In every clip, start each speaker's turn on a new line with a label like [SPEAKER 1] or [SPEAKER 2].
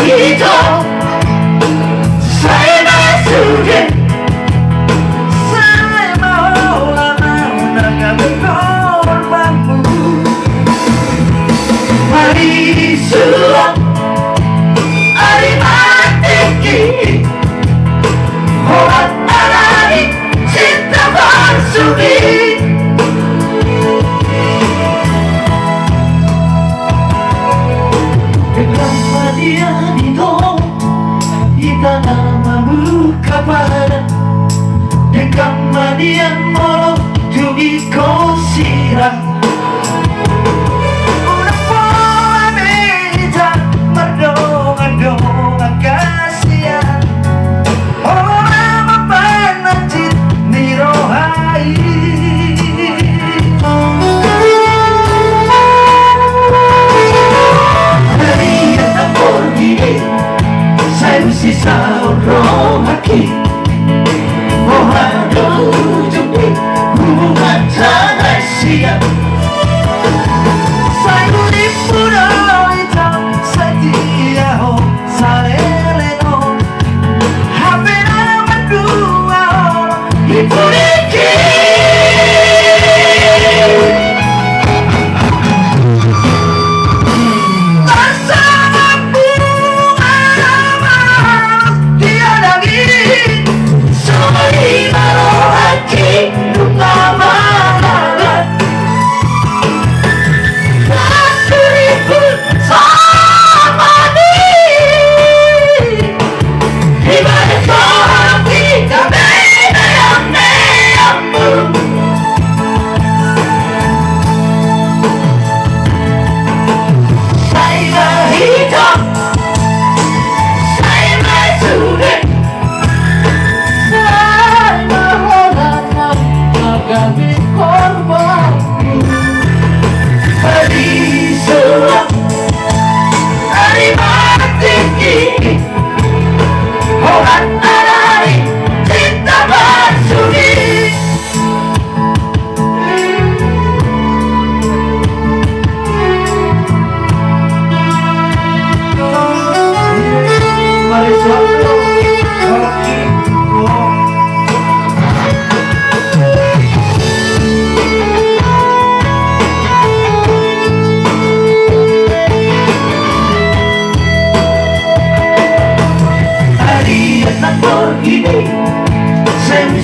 [SPEAKER 1] 人さえますげSaya mau lama menanggapi korbanmu Mari sulam Ari matiki Orang alami cinta palsu Kemanian itu Kita namamu kapan Kemanian molo Tugi kosiran Una pola meja Merdongan-dongan kasihan Orang mempanacit nirohai Sisa orang laki Mohon ujungi hubungan rahasia Saya nipu hitam setia ho saleleno Hampir nama dua ibu dikit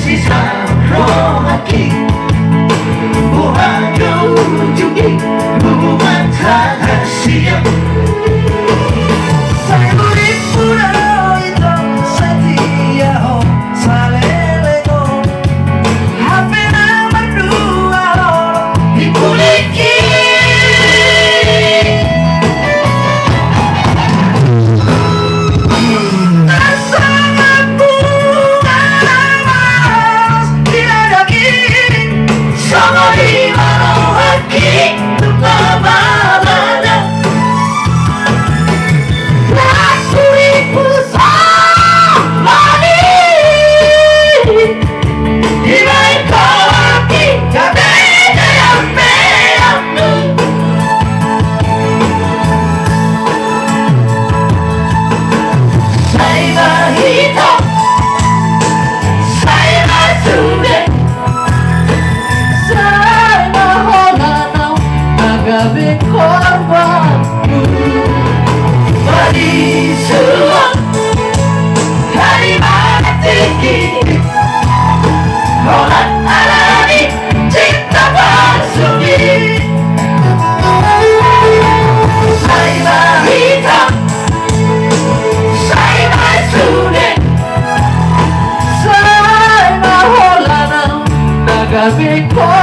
[SPEAKER 1] Sisa roh hati Bukan ujungi hubungan rahasia Saya nipu hitam setia ho saleleno Hampir nama dua ibu dikit korbanmu Mari sulam Hari mati Orang alami cinta palsu Saya hitam Saya sudah Saya maholana Nagabi korbanmu